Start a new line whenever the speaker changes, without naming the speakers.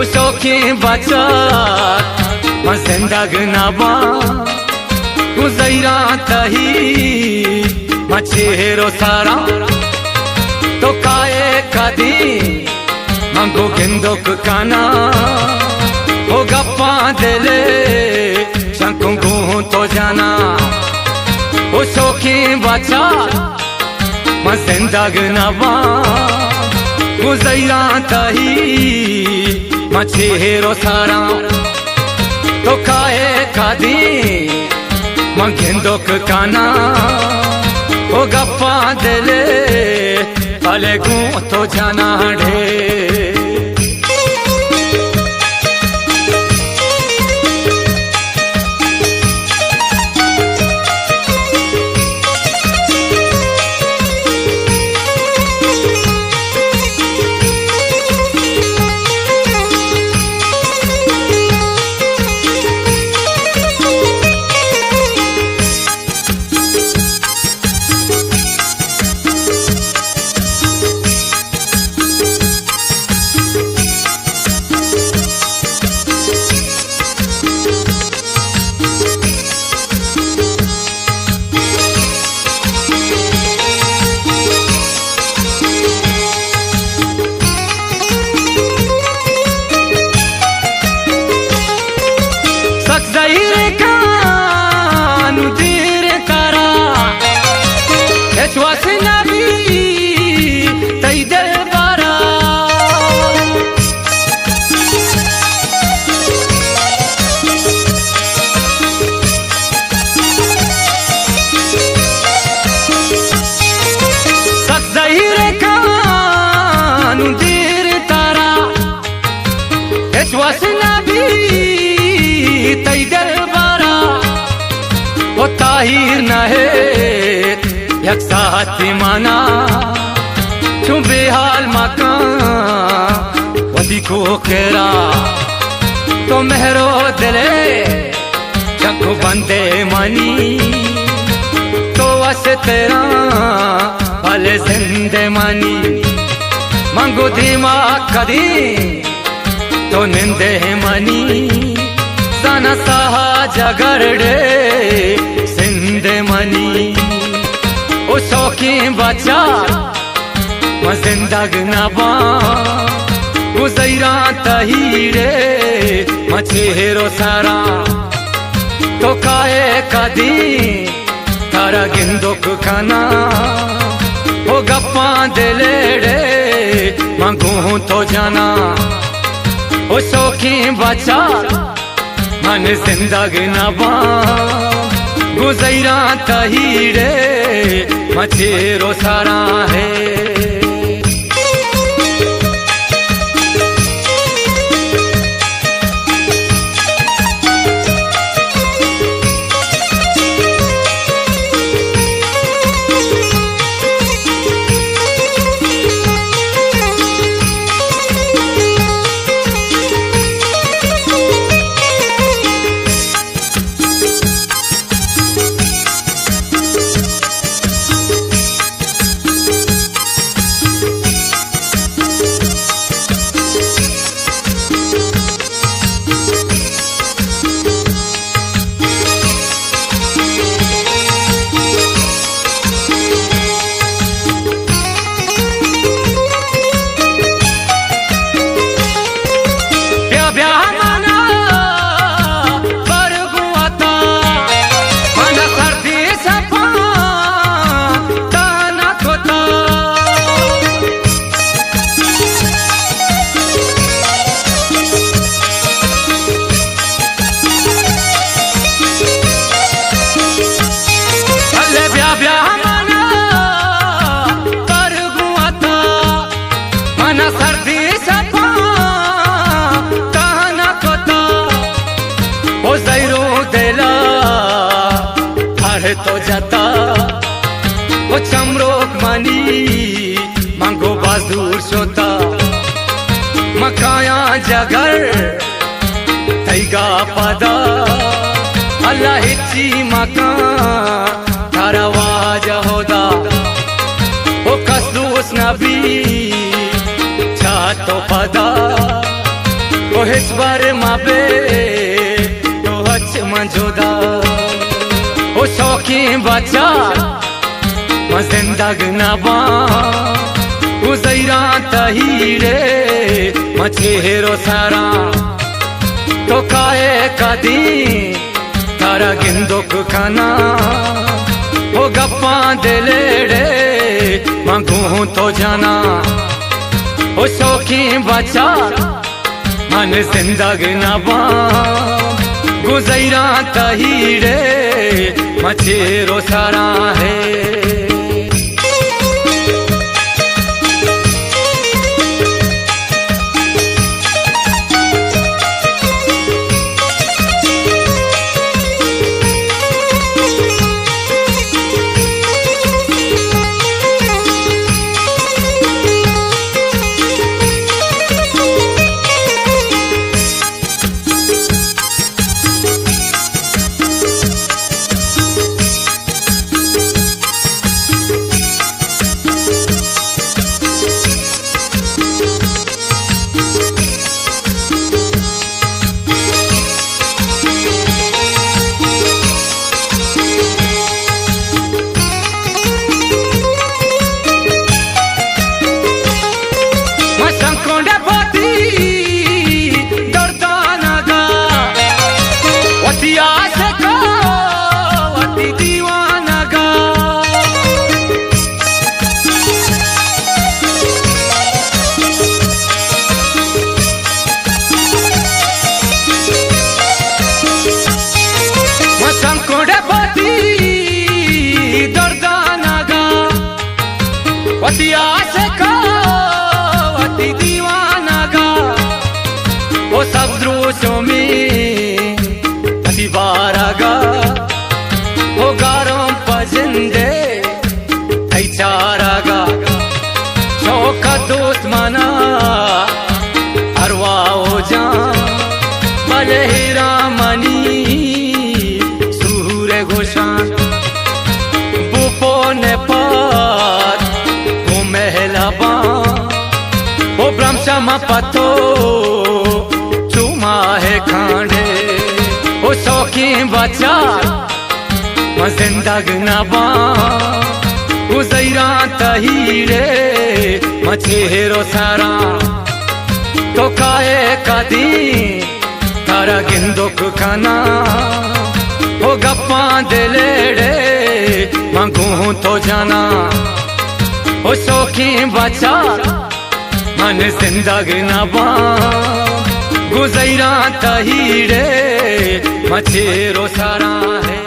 शौकी बचा मैं जिंदग नवा गुजरा तही मचेरो सारा तो काए कदी मंगो गिंदुक काना हो गप्पा दिले शंकु तो जाना वो शौकी बचा मैं जिंदग नवा गुजरा तही मचेरो सारा तो काए कदी मंगिंदुक काना ओ गप्पा दिले भले गू तो जाना ढे ताहिर नहे एक साथ माना चुं बेहाल मकान वदी को केरा तो मेहरो दिले चंकु बंदे मानी तो वस तेरा भले जिंदे मानी मंगो दिमाग कदी तो निंदे मानी साना साहा जगरडे जिंदे मनी ओ शौकी बचा मैं जिंदग नवा गुजरा तहीरे मचेरो सारा तो काए कदी तारा गिंदुक खाना ओ गप्पा दिलेड़े मंगू तो जाना ओ शौकी बचा मन जिंदग नवा गुजरा तहीरे मचेरो सारा है तो जाता वो चमरोक मानी मांगो बाजूर सोता मकाया जगर तैगा पदा अल्लाह हिची मका तारावाज होदा वो कसदूस नबी छातो पदा हिच बार मापे तो हच मंजोदा ओ शौकीन बच्चा जिंदग नबा गुजैरा तहीरे मचेरो सारा तो काए कदी तारा गिंदुक खाना ओ गप्पा दिलेड़े मांगू तो जाना ओ शौकीन बच्चा मन जिंदग नबा गुजैरा तहीरे मचेरो सारा है अति दीवाना गा ओ सब द्रोशों में अति बारा गा ओ गारों पजिंदे चारा गा शौक दोस्त माना अरवा हो जा भले हीरा मनी सूर्य घोषान बुपो ने पात वो महलाबा वो ब्रह्मशमा पतो चुमा है खांडे वो शौकीन बच्चा जिंदग नबा गुजैरा तहीरे मचेरो सारा तो काए कदी तारा गिंदुक खाना वो गप्पा दिलेड़े मांगू तो जाना वो शौकीन बच्चा मन जिंदग नबा गुजैरा तहीरे मचेरो सारा है।